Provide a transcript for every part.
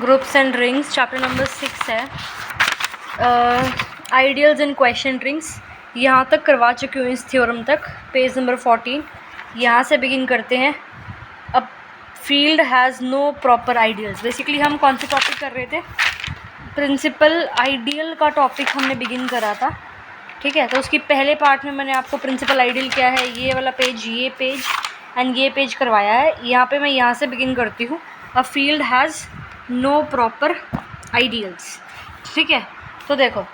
Groups and rings chapter number 6 है, ideals and question rings. यहाँ तक करवा चुकी हूँ इस थ्योरम तक, पेज नंबर 14। यहाँ से बिगिन करते हैं। अब field has no proper ideals. Basically हम कौन से टॉपिक कर रहे थे? प्रिंसिपल आइडियल का टॉपिक हमने बिगिन करा था, ठीक है। तो उसकी पहले पार्ट में मैंने आपको प्रिंसिपल आइडियल क्या है, ये वाला पेज, ये पेज एंड ये पेज करवाया है। यहाँ पे मैं यहाँ से बिगिन करती हूँ। A field has no proper ideals, ठीक है। तो देखो,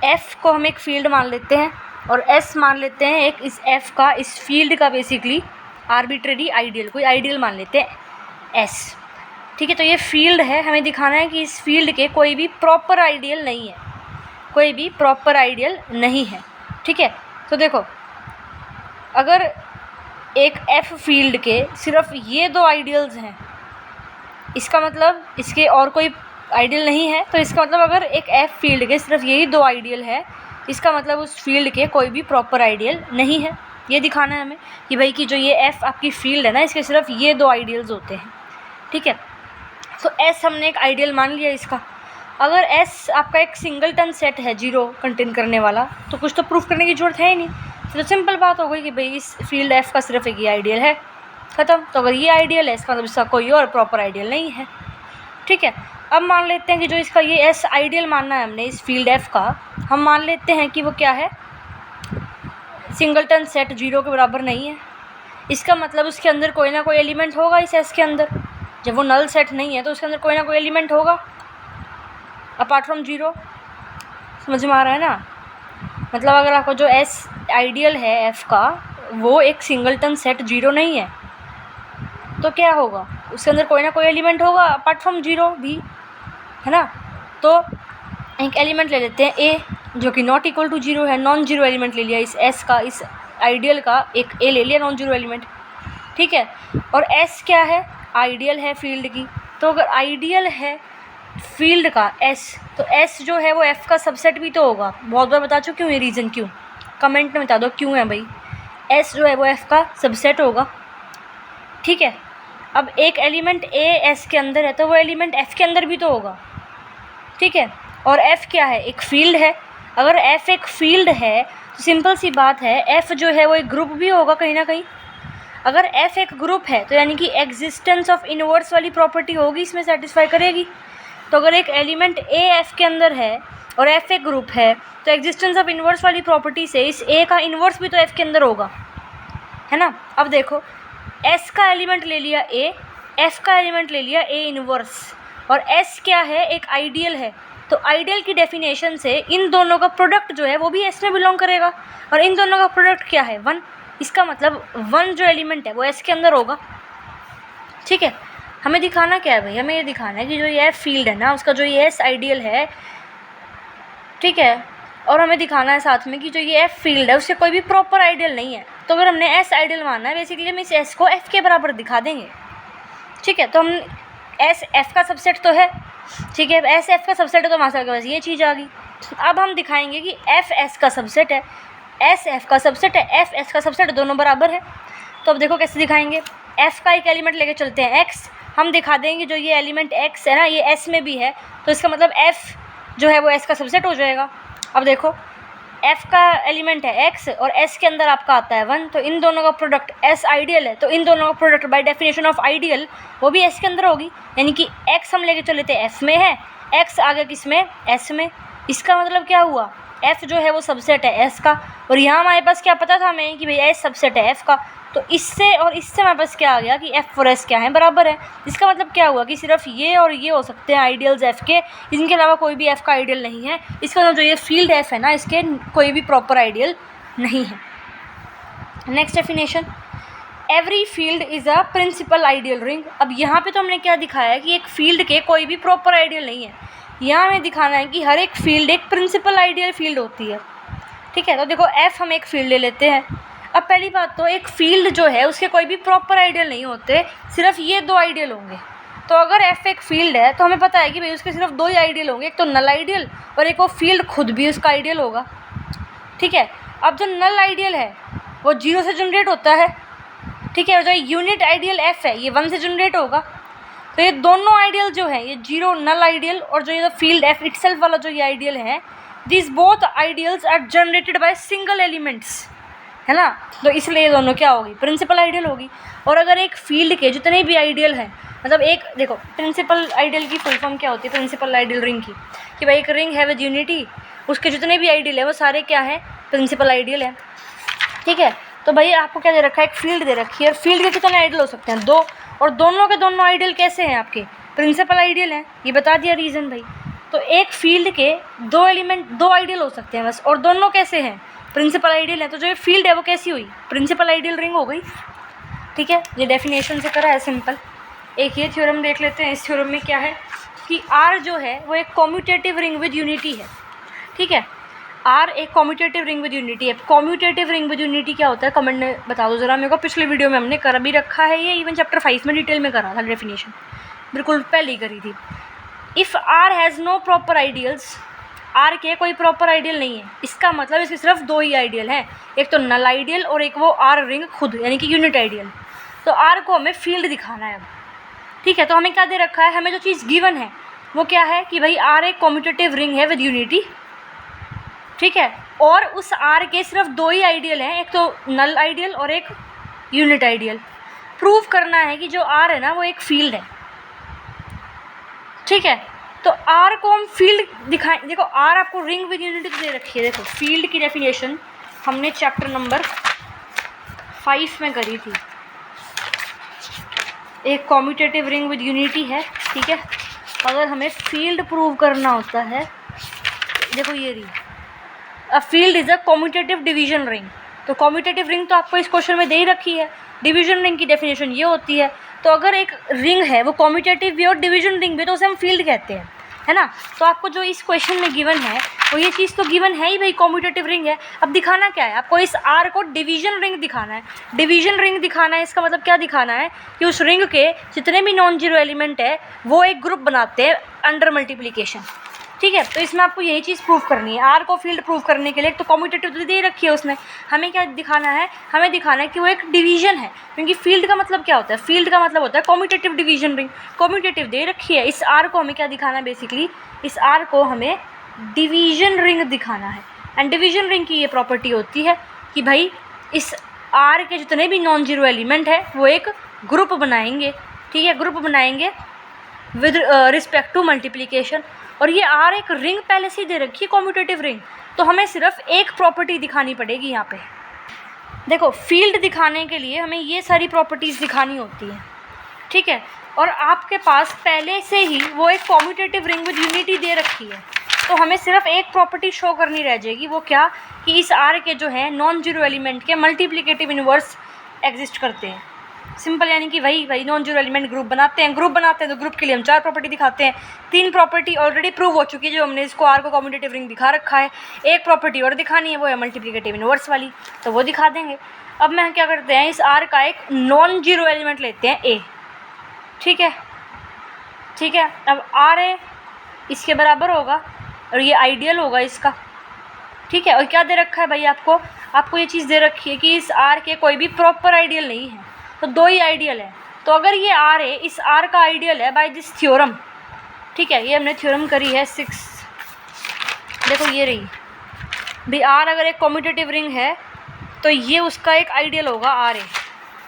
F को हम एक फील्ड मान लेते हैं और S मान लेते हैं एक इस F का, इस फील्ड का बेसिकली आर्बिट्रेरी आइडियल, कोई आइडियल मान लेते हैं S, ठीक है। तो ये फील्ड है, हमें दिखाना है कि इस फील्ड के कोई भी प्रॉपर आइडियल नहीं है, कोई भी प्रॉपर आइडियल नहीं है, ठीक है। तो देखो, अगर एक F फील्ड के सिर्फ ये दो आइडियल्स हैं, इसका मतलब इसके और कोई आइडियल नहीं है। तो इसका मतलब अगर एक F फील्ड के सिर्फ यही दो आइडियल है, इसका मतलब उस फील्ड के कोई भी प्रॉपर आइडियल नहीं है। ये दिखाना है हमें कि भाई कि जो ये F आपकी फील्ड है ना, इसके सिर्फ ये दो आइडियल्स होते हैं, ठीक है। तो S हमने एक आइडियल मान लिया इसका। अगर S आपका एक सिंगलटन सेट है, जीरो कंटेन करने वाला, तो कुछ तो प्रूफ करने की ज़रूरत है ही नहीं। तो सिंपल बात हो गई कि भाई इस फील्ड F का सिर्फ एक ही आइडियल है, ख़त्म। तो अगर ये आइडियल है, इसका मतलब इसका कोई और प्रॉपर आइडियल नहीं है, ठीक है। अब मान लेते हैं कि जो इसका ये S आइडियल मानना है हमने इस फील्ड F का, हम मान लेते हैं कि वो क्या है, सिंगलटन सेट, जीरो के बराबर नहीं है। इसका मतलब उसके अंदर कोई ना कोई एलिमेंट होगा इस S के अंदर। जब वो नल सेट नहीं है तो उसके अंदर कोई ना कोई एलिमेंट होगा अपार्ट फ्रॉम जीरो। समझ में आ रहा है ना? मतलब अगर आपको जो S आइडियल है F का, वो एक सिंगलटन सेट जीरो नहीं है, तो क्या होगा, उसके अंदर कोई ना कोई एलिमेंट होगा अपार्ट फ्रॉम जीरो भी, है ना। तो एक एलिमेंट ले लेते हैं A, जो कि नॉट इक्वल टू जीरो है, नॉन जीरो एलिमेंट ले लिया इस S का, इस आइडियल का एक A ले लिया, नॉन जीरो एलिमेंट, ठीक है। और S क्या है, आइडियल है फील्ड की। तो अगर आइडियल है फील्ड का S, तो S जो है वो F का सबसेट भी तो होगा। बहुत बार बता चुकी हूँ ये रीज़न क्यों, कमेंट में बता दो क्यों है भाई। S जो है वो F का सबसेट होगा, ठीक है। अब एक एलिमेंट A S के अंदर है, तो वो एलिमेंट F के अंदर भी तो होगा, ठीक है। और F क्या है, एक फील्ड है। अगर F एक फील्ड है तो सिंपल सी बात है, F जो है वो एक ग्रुप भी होगा कहीं ना कहीं। अगर F एक ग्रुप है तो यानी कि एग्जिस्टेंस ऑफ इनवर्स वाली प्रॉपर्टी होगी, इसमें सेटिस्फाई करेगी। तो अगर एक एलिमेंट A F के अंदर है और F एक ग्रुप है, तो एग्जिस्टेंस ऑफ इनवर्स वाली प्रॉपर्टी से इस A का इन्वर्स भी तो F के अंदर होगा, है ना। अब देखो, S का एलिमेंट ले लिया A, F का एलिमेंट ले लिया A इनवर्स, और S क्या है, एक आइडियल है। तो आइडियल की डेफिनेशन से इन दोनों का प्रोडक्ट जो है वो भी S में बिलोंग करेगा, और इन दोनों का प्रोडक्ट क्या है, 1। इसका मतलब 1 जो एलिमेंट है वो S के अंदर होगा, ठीक है। हमें दिखाना क्या है भाई, हमें ये दिखाना है कि जो ये फील्ड है ना, उसका जो ये S आइडियल है, ठीक है। और हमें दिखाना है साथ में कि जो ये F फील्ड है उससे कोई भी प्रॉपर आइडियल नहीं है। तो अगर हमने S आइडियल मानना है, बेसिकली हम इस S को F के बराबर दिखा देंगे, ठीक है। तो हम S F का सबसेट तो है, ठीक है। S F का सबसेट है तो हमारे पास ये चीज़ आ गई। अब हम दिखाएंगे कि F S का सबसेट है, S F का सबसेट है, F S का सबसेट, दोनों बराबर है। तो अब देखो कैसे दिखाएंगे। F का एक एलिमेंट लेके चलते हैं X, हम दिखा देंगे जो ये एलिमेंट X है ना, ये S में भी है, तो इसका मतलब F जो है वो S का सबसेट हो जाएगा। अब देखो, F का एलिमेंट है X और S के अंदर आपका आता है 1, तो इन दोनों का प्रोडक्ट S आइडियल है, तो इन दोनों का product by definition of ideal वो भी S के अंदर होगी। यानी कि X हम लेके चले थे F में है, X आ गया किस में, S में। इसका मतलब क्या हुआ, F जो है वो सबसेट है S का, और यहाँ हमारे पास क्या पता था हमें कि भाई S सबसेट है F का। तो इससे और इससे हमारे पास क्या आ गया कि F और S क्या है, बराबर है। इसका मतलब क्या हुआ कि सिर्फ ये और ये हो सकते हैं आइडियल्स F के, इनके अलावा कोई भी F का आइडियल नहीं है। इसका मतलब जो ये फील्ड F है ना, इसके कोई भी प्रॉपर आइडियल नहीं है। Next definition, every field is a principal ideal ring. अब यहाँ पे तो हमने क्या दिखाया है कि एक फील्ड के कोई भी प्रॉपर आइडियल नहीं है। यहाँ हमें दिखाना है कि हर एक फील्ड एक प्रिंसिपल आइडियल फील्ड होती है, ठीक है। तो देखो, F हम एक फील्ड ले लेते हैं। अब पहली बात तो एक फील्ड जो है उसके कोई भी प्रॉपर आइडियल नहीं होते, सिर्फ ये दो आइडियल होंगे। तो अगर F एक फील्ड है तो हमें पता है कि भाई उसके सिर्फ दो ही आइडियल होंगे, एक तो नल आइडियल और एक वो फील्ड खुद भी उसका आइडियल होगा, ठीक है। अब जो नल आइडियल है वो 0 से जनरेट होता है, ठीक है। और जो यूनिट आइडियल F है ये 1 से जनरेट होगा। तो ये दोनों आइडियल जो है, ये जीरो नल आइडियल और जो ये फील्ड एफ इटसेल्फ वाला जो ये आइडियल है, this both ideals are generated by single elements, है ना। तो इसलिए ये दोनों क्या होगी, प्रिंसिपल आइडियल होगी। और अगर एक फील्ड के जितने भी आइडियल हैं, मतलब एक देखो प्रिंसिपल आइडियल की फुल फॉर्म क्या होती है प्रिंसिपल आइडियल रिंग की, कि भाई एक रिंग है विद यूनिटी, उसके जितने भी आइडियल है वो सारे क्या हैं, प्रिंसिपल आइडियल है। ठीक है, तो भाई आपको क्या दे रखा है, एक फील्ड दे रखी है, और फील्ड के कितने आइडियल हो सकते हैं, 2, और दोनों के दोनों आइडियल कैसे हैं आपके, प्रिंसिपल आइडियल हैं। ये बता दिया रीज़न भाई। तो एक फील्ड के 2 एलिमेंट 2 आइडियल हो सकते हैं बस, और दोनों कैसे हैं, प्रिंसिपल आइडियल है। तो जो ये फील्ड है वो कैसी हुई, प्रिंसिपल आइडियल रिंग हो गई। ठीक है, ये डेफिनेशन से करा है सिंपल। एक ये थ्योरम देख लेते हैं। इस थ्योरम में क्या है कि आर जो है वो एक कॉम्यूटेटिव रिंग विद यूनिटी है। ठीक है, आर एक कॉम्यूटेटिव रिंग विद यूनिटी है। कॉम्यूटेटिव रिंग विद यूनिटी क्या होता है, कमेंट में बता दो ज़रा मेरे को। पिछले वीडियो में हमने कर भी रखा है, ये इवन चैप्टर 5 में डिटेल में करा था, डेफिनेशन बिल्कुल पहले ही करी थी। If R has no proper ideals, R के कोई प्रॉपर आइडियल नहीं है, इसका मतलब इसके सिर्फ 2 ही आइडियल हैं, एक तो नल आइडियल और एक वो आर रिंग खुद, यानी कि यूनिट आइडियल। तो आर को हमें फील्ड दिखाना है अब। ठीक है, तो हमें क्या दे रखा है, हमें जो चीज़ गिवन है वो क्या है कि भाई आर एक कॉम्यूटेटिव रिंग है विद यूनिटी। ठीक है, और उस आर के सिर्फ 2 ही आइडियल हैं, एक तो नल आइडियल और एक यूनिट आइडियल। प्रूव करना है कि जो आर है ना वो एक फील्ड है। ठीक है, तो आर को हम फील्ड दिखाएं। देखो आर आपको रिंग विद यूनिटी दे रखी है। देखो फील्ड की डेफिनेशन हमने चैप्टर नंबर 5 में करी थी। एक कॉम्यूटेटिव रिंग विद यूनिटी है। ठीक है, अगर हमें फील्ड प्रूव करना होता है, देखो ये रही, a field is a commutative division ring. तो कॉम्यूटेटिव रिंग तो आपको इस क्वेश्चन में दे ही रखी है। डिवीजन रिंग की डेफिनेशन ये होती है। तो अगर एक रिंग है वो कॉम्यूटेटिव भी और डिवीजन रिंग भी, तो उसे हम फील्ड कहते हैं, है ना। तो आपको जो इस क्वेश्चन में गिवन है वो ये चीज़ तो गिवन है ही भाई, कॉम्यूटेटिव रिंग है। अब दिखाना क्या है आपको, इस आर को डिवीजन रिंग दिखाना है। डिवीजन रिंग दिखाना है, इसका मतलब क्या दिखाना है कि उस रिंग के जितने भी नॉन जीरो एलिमेंट है वो एक ग्रुप बनाते हैं अंडर मल्टीप्लिकेशन। ठीक है, तो इसमें आपको यही चीज़ प्रूव करनी है। आर को फील्ड प्रूव करने के लिए एक तो कॉम्यूटेटिव तो दे रखी है उसने, हमें क्या दिखाना है, हमें दिखाना है कि वो एक डिवीजन है। क्योंकि फील्ड का मतलब क्या होता है, फील्ड का मतलब होता है कॉम्यूटेटिव डिवीजन रिंग। कॉम्यूटेटिव दे रखी है, इस आर को हमें क्या दिखाना है, बेसिकली इस आर को हमें डिवीजन रिंग दिखाना है। एंड डिवीजन रिंग की ये प्रॉपर्टी होती है कि भाई इस आर के जितने भी नॉन जीरो एलिमेंट है वो एक ग्रुप बनाएंगे। ठीक है, ग्रुप बनाएंगे विद रिस्पेक्ट टू मल्टीप्लिकेशन। और ये आर एक रिंग पहले से ही दे रखी है, कॉम्यूटेटिव रिंग, तो हमें सिर्फ एक प्रॉपर्टी दिखानी पड़ेगी यहाँ पे। देखो फील्ड दिखाने के लिए हमें ये सारी प्रॉपर्टीज़ दिखानी होती हैं। ठीक है, और आपके पास पहले से ही वो एक कॉम्यूटेटिव रिंग विद यूनिटी दे रखी है, तो हमें सिर्फ एक प्रॉपर्टी शो करनी रह जाएगी। वो क्या, कि इस आर के जो है नॉन जीरो एलिमेंट के मल्टीप्लिकेटिव इनवर्स एग्जिस्ट करते हैं। सिंपल, यानी कि वही नॉन जीरो एलिमेंट ग्रुप बनाते हैं तो ग्रुप के लिए हम 4 प्रॉपर्टी दिखाते हैं। 3 प्रॉपर्टी ऑलरेडी प्रूव हो चुकी है, जो हमने इसको आर को कॉम्यूटेटिव रिंग दिखा रखा है। एक प्रॉपर्टी और दिखानी है, वो है मल्टीप्लिकेटिव इनवर्स वाली, तो वो दिखा देंगे। अब मैं क्या करते हैं, इस आर का एक नॉन जीरो एलिमेंट लेते हैं ए। ठीक है, ठीक है, अब आर ए इसके बराबर होगा और ये आइडियल होगा इसका। ठीक है, और क्या दे रखा है भाई, आपको ये चीज़ दे रखी है कि इस आर के कोई भी प्रॉपर आइडियल नहीं है, तो 2 ही आइडियल है। तो अगर ये आर है, इस आर का आइडियल है बाय दिस थ्योरम। ठीक है, ये हमने थ्योरम करी है 6। देखो ये रही भाई, आर अगर एक कॉम्यूटेटिव रिंग है तो ये उसका एक आइडियल होगा आर ए।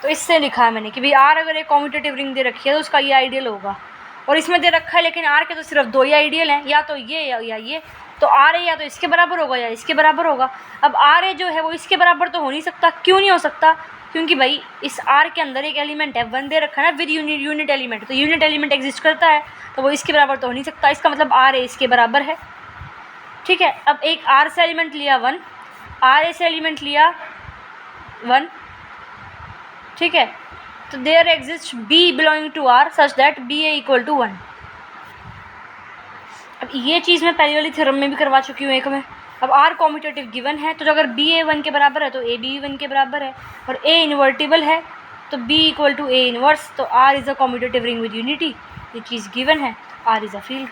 तो इससे लिखा है मैंने कि भाई आर अगर एक कॉम्यूटेटिव रिंग दे रखी है तो उसका ये आइडियल होगा। और इसमें दे रखा है लेकिन आर के तो सिर्फ 2 ही आइडियल हैं, या तो ये या ये। तो आर ए या तो इसके बराबर होगा या इसके बराबर होगा। अब आर ए जो है वो इसके बराबर तो हो नहीं सकता। क्यों नहीं हो सकता, क्योंकि भाई इस आर के अंदर एक एलिमेंट है 1 दे रखा है ना, विद यूनिट एलिमेंट। तो यूनिट एलिमेंट एग्जिस्ट करता है, तो वो इसके बराबर तो हो नहीं सकता। इसका मतलब आर ए इसके बराबर है। ठीक है, अब एक आर से एलिमेंट लिया 1, आर ए से एलिमेंट लिया 1। ठीक है, तो there exist b belonging to R such that b a equal to 1। अब ये चीज़ मैं पहले वाली थ्योरम में भी करवा चुकी हूँ एक में। अब आर कॉम्यूटेटिव गिवन है, तो अगर बी ए 1 के बराबर है तो ए बी 1 के बराबर है, और ए इन्वर्टिबल है तो B equal to A inverse. तो R is a commutative ring with unity, ये चीज़ गिवन है, आर इज़ अ फील्ड।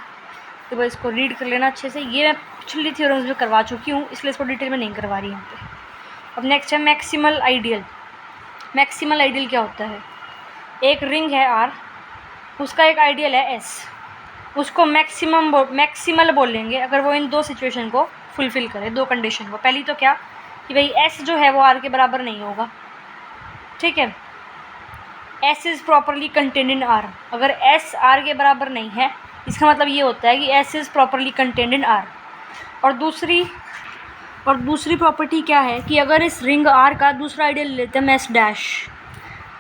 तो बस इसको रीड कर लेना अच्छे से। ये मैं पिछली थ्योरम्स में करवा चुकी हूँ, इसलिए इसको डिटेल में नहीं करवा रही यहाँ पे। अब नेक्स्ट है मैक्सिमल आइडियल। मैक्सिमल आइडियल क्या होता है, एक रिंग है आर, उसका एक आइडियल है एस, उसको मैक्सिमल बोलेंगे अगर वो इन दो सिचुएशन को फुलफ़िल करे, दो कंडीशन को। पहली तो क्या कि भाई एस जो है वो आर के बराबर नहीं होगा, ठीक है, S is properly contained in are. अगर एस आर के बराबर नहीं है इसका मतलब ये होता है कि S is properly contained in are. और दूसरी प्रॉपर्टी क्या है कि अगर इस रिंग आर का दूसरा आइडियल लेते हैं एस डैश,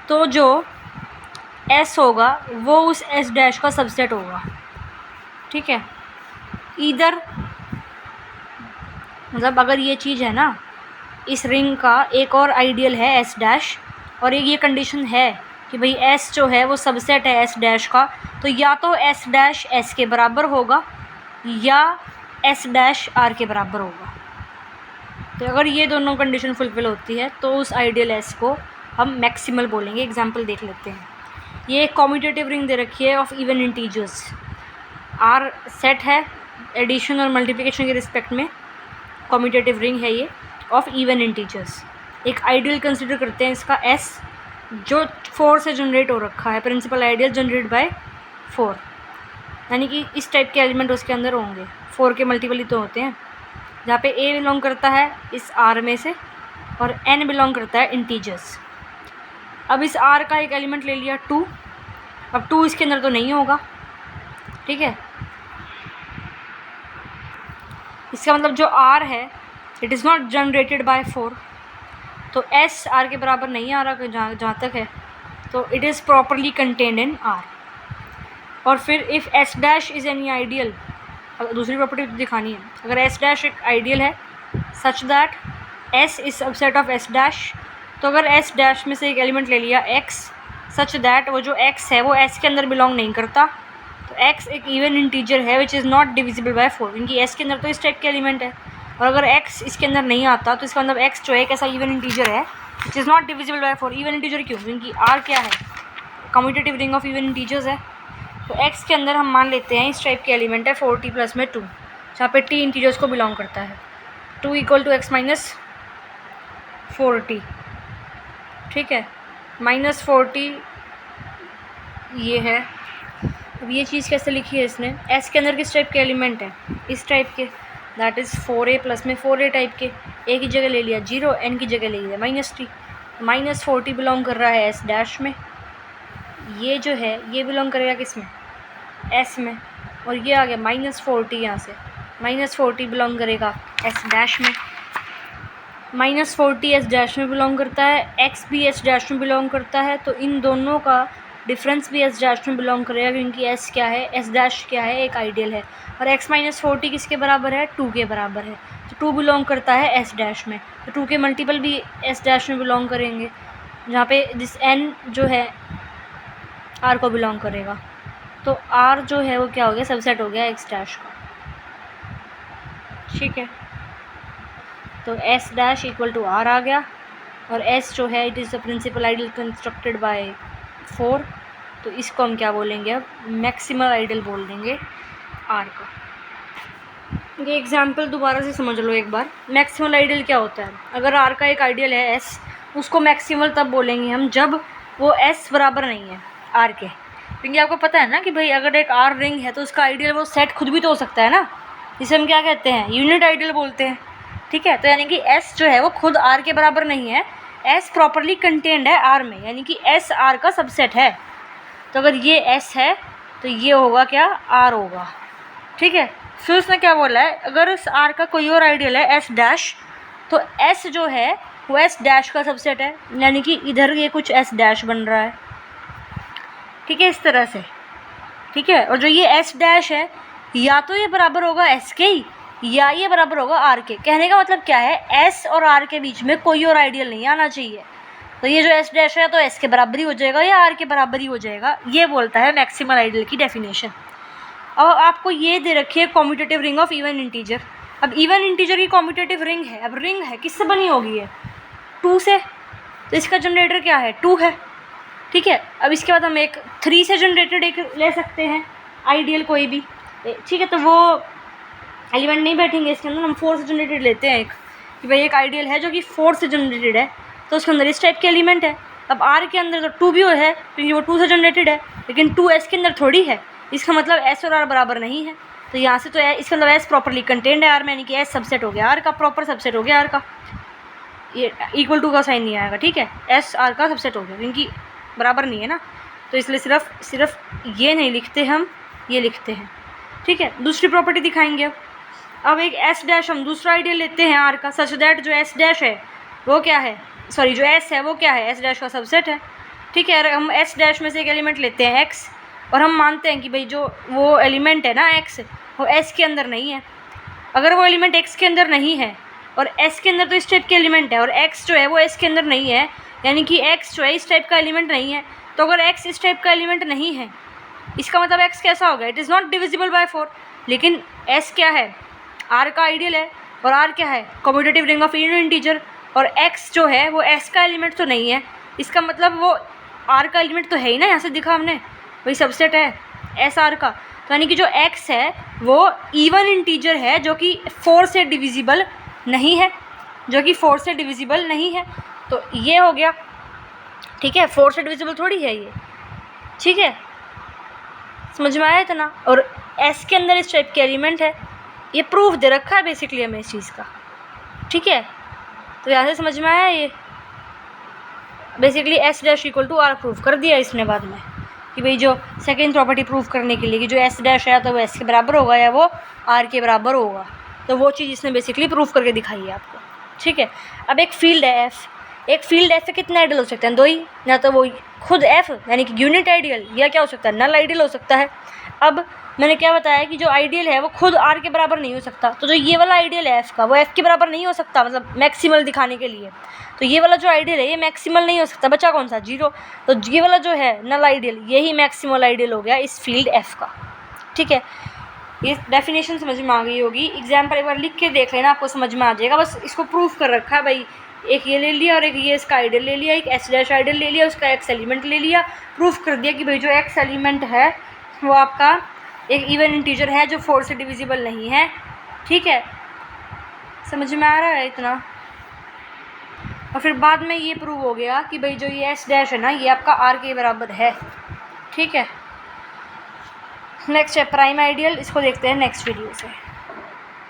तो जो एस होगा वो उस एस डैश का सबसेट होगा, ठीक है। इधर मतलब अगर ये चीज़ है ना, इस रिंग का एक और आइडियल है एस डैश, और एक ये कंडीशन है कि भाई एस जो है वो सबसेट है एस डैश का, तो या तो एस डैश एस के बराबर होगा या एस डैश आर के बराबर होगा। तो अगर ये दोनों कंडीशन फुलफिल होती है तो उस आइडियल एस को हम मैक्सिमल बोलेंगे। एग्जांपल देख लेते हैं। ये एक कॉम्यूटेटिव रिंग दे रखी है of even integers, R set है एडिशन और मल्टीप्लिकेशन के रिस्पेक्ट में, कॉम्यूटेटिव रिंग है ये ऑफ इवन इंटीजर्स। एक आइडियल कंसिडर करते हैं इसका एस, जो 4 से जनरेट हो रखा है, प्रिंसिपल आइडियल जनरेट बाय 4, यानी कि इस टाइप के एलिमेंट उसके अंदर होंगे। 4 के मल्टीपल ही तो होते हैं, जहाँ पे ए बिलोंग करता है इस आर में से और एन बिलोंग करता है इंटीजर्स। अब इस आर का एक एलिमेंट ले लिया 2, अब 2 इसके अंदर तो नहीं होगा, ठीक है। इसका मतलब जो आर है it is not generated by 4, तो एस आर के बराबर नहीं आ रहा जहाँ तक है, तो it is properly contained in are. और फिर if S dash is any ideal, दूसरी प्रॉपर्टी दिखानी है, अगर एस डैश एक आइडियल है such that S is subset of S dash, तो अगर एस डैश में से एक एलिमेंट ले लिया एक्स सच दैट वो जो एक्स है वो एस के अंदर बिलोंग नहीं करता, तो एक्स एक इवन इंटीजर है which is not divisible by 4, इनकी एस के अंदर तो इस टाइप के एलिमेंट है, और अगर एक्स इसके अंदर नहीं आता तो इसका मतलब एक्स जो है एक ऐसा इवन इंटीजर है which is not divisible by 4। Even integer क्यों? क्योंकि आर क्या है, commutative ring of even integers है, तो एक्स के अंदर हम मान लेते हैं इस टाइप के एलिमेंट है 4t प्लस में 2, जहाँ पे t इंटीजर्स को बिलोंग करता है। 2 = x माइनस 4t, ठीक है, माइनस 4t ये है। अब ये चीज़ कैसे लिखी है इसने, s के अंदर किस टाइप के एलिमेंट है, इस टाइप के, दैट इज़ 4a प्लस में 4a टाइप के, a की जगह ले लिया 0, n की जगह ले लिया -t, माइनस 4t बिलोंग कर रहा है s डैश में, ये जो है ये बिलोंग करेगा किस में, s में, और ये आ गया -4t, यहाँ से -4t बिलोंग करेगा s डैश में, -4t s डैश में बिलोंग करता है, x भी s डैश में बिलोंग करता है, तो इन दोनों का डिफरेंस भी s डैश में बिलोंग करेगा क्योंकि s क्या है, s डैश क्या है, एक आइडियल है, और x -4t किसके बराबर है, 2 के बराबर है, तो 2 बिलोंग करता है s डैश में, तो 2 के मल्टीपल भी s डैश में बिलोंग करेंगे, जहाँ पे दिस n जो है r को बिलोंग करेगा, तो r जो है वो क्या हो गया, सबसेट हो गया x डैश का, ठीक है। तो s dash equal to r आ गया, और s जो है it is the principal ideal constructed by 4, तो इसको हम क्या बोलेंगे, अब मैक्सिमल आइडियल बोल देंगे r का। ये एग्जांपल दोबारा से समझ लो एक बार। मैक्सिमल आइडियल क्या होता है, अगर r का एक आइडियल है s, उसको मैक्सिमल तब बोलेंगे हम जब वो s बराबर नहीं है r के, क्योंकि आपको पता है ना कि भाई अगर एक r रिंग है तो उसका आइडियल वो सेट खुद भी तो हो सकता है ना, जिसे हम क्या कहते हैं, यूनिट आइडियल बोलते हैं, ठीक है। तो यानी कि s जो है वो खुद r के बराबर नहीं है, s प्रॉपरली कंटेन्ड है r में, यानी कि s r का सबसेट है, तो अगर ये s है तो ये होगा क्या, r होगा, ठीक है। फिर उसने क्या बोला है, अगर उस r का कोई और आइडियल है s डैश, तो s जो है वो s डैश का सबसेट है, यानी कि इधर ये कुछ s डैश बन रहा है, ठीक है, इस तरह से, ठीक है। और जो ये s डैश है या तो ये बराबर होगा s के ही या ये बराबर होगा r के। कहने का मतलब क्या है, s और r के बीच में कोई और आइडियल नहीं आना चाहिए, तो ये जो s डैश है तो s के बराबर ही हो जाएगा या r के बराबर ही हो जाएगा, ये बोलता है मैक्सिमल आइडियल की डेफिनेशन। अब आपको ये दे रखी है commutative ring of even integer. अब इवन इंटीजर की कॉम्यूटेटिव रिंग है, अब रिंग है किससे बनी होगी है, 2 से, तो इसका जनरेटर क्या है, 2 है, ठीक है। अब इसके बाद हम एक 3 से जनरेटेड एक ले सकते हैं आइडियल कोई भी, ठीक है, तो वो एलिमेंट नहीं बैठेंगे इसके अंदर, हम 4 से जनरेटेड लेते हैं एक, कि भाई एक आइडियल है जो कि 4 से जनरेटेड है, तो उसके अंदर इस टाइप के एलिमेंट है, अब आर के अंदर तो 2 भी है क्योंकि वो 2 से जनरेटेड है, लेकिन 2 एस के अंदर थोड़ी है। इसका मतलब एस और आर बराबर नहीं है। तो यहाँ से तो इसका मतलब एस प्रॉपरली कंटेंड है आर में, यानी कि एस सबसेट हो गया आर का, प्रॉपर सबसेट हो गया आर का। ये इक्वल टू का साइन नहीं आएगा, ठीक है, एस आर का सबसेट हो गया क्योंकि बराबर नहीं है ना, तो इसलिए सिर्फ ये नहीं लिखते हम, ये लिखते हैं, ठीक है। दूसरी प्रॉपर्टी दिखाएंगे अब एक एस डैश हम दूसरा आइडियल लेते हैं आर का, सच दैट जो एस डैश है वो क्या है, सॉरी जो एस है वो क्या है, एस डैश का सबसेट है, ठीक है। हम एस डैश में से एक एलिमेंट लेते हैं एक्स, और हम मानते हैं कि भाई जो वो एलिमेंट है ना एक्स, वो एस के अंदर नहीं है। अगर वो एलिमेंट एक्स के अंदर नहीं है और एस के अंदर तो इस टाइप के एलिमेंट है, और एक्स जो है वो एस के अंदर नहीं है, यानी कि एक्स जो है इस टाइप का एलिमेंट नहीं है, तो अगर एक्स इस टाइप का एलिमेंट नहीं है, इसका मतलब एक्स कैसा होगा, it is not divisible by 4। लेकिन एस क्या है, आर का आइडियल है, और आर क्या है, commutative ring of even integer, और एक्स जो है वो एस का एलिमेंट तो नहीं है, इसका मतलब वो आर का एलिमेंट तो है ही ना, यहाँ से दिखा हमने, वही सबसेट है एस आर का। तो यानी कि जो एक्स है वो इवन इंटीजर है जो कि 4 से डिविजिबल नहीं है, जो कि 4 से डिविजिबल नहीं है। तो ये हो गया, ठीक है, 4 से डिविजिबल थोड़ी है ये, ठीक है, समझ में आया इतना। और एस के अंदर इस टाइप के एलिमेंट है, ये प्रूफ दे रखा है बेसिकली हमें इस चीज़ का, ठीक है। तो यहाँ से समझ में आया, ये basically s dash equal to R proof कर दिया इसने बाद में, कि भाई जो सेकेंड प्रॉपर्टी प्रूफ करने के लिए कि जो एस डैश है तो वो एस के बराबर होगा या वो आर के बराबर होगा, तो वो चीज़ इसने बेसिकली प्रूफ करके दिखाई है आपको, ठीक है। अब एक फील्ड है एफ, एक फील्ड एफ से कितने आइडियल हो सकते हैं, 2 ही, या तो वो खुद एफ यानी कि यूनिट आइडियल, या क्या हो सकता है, नल आइडियल हो सकता है। अब मैंने क्या बताया कि जो आइडियल है वो खुद आर के बराबर नहीं हो सकता, तो जो ये वाला आइडियल है एफ का वो एफ के बराबर नहीं हो सकता, मतलब मैक्सिमल दिखाने के लिए, तो ये वाला जो आइडियल है ये मैक्सिमल नहीं हो सकता, बचा कौन सा, 0। तो ये वाला जो है नल आइडियल, यही मैक्सिमल आइडियल हो गया इस फील्ड एफ का, ठीक है। ये डेफिनेशन समझ में आ गई होगी, एग्जाम्पल एक बार लिख के देख लेना, आपको समझ में आ जाएगा। बस इसको प्रूफ कर रखा है भाई, एक ये ले लिया और एक ये इसका आइडियल ले लिया, एक एस डैश आइडियल ले लिया, उसका एक्स एलिमेंट ले लिया, प्रूफ कर दिया कि भाई जो एक्स एलिमेंट है वो आपका एक इवन इंटीजर है जो 4 से डिविजिबल नहीं है, ठीक है, समझ में आ रहा है इतना। और फिर बाद में ये प्रूव हो गया कि भाई जो ये एस डैश है ना ये आपका आर के बराबर है, ठीक है। नेक्स्ट है प्राइम आइडियल, इसको देखते हैं नेक्स्ट वीडियो से।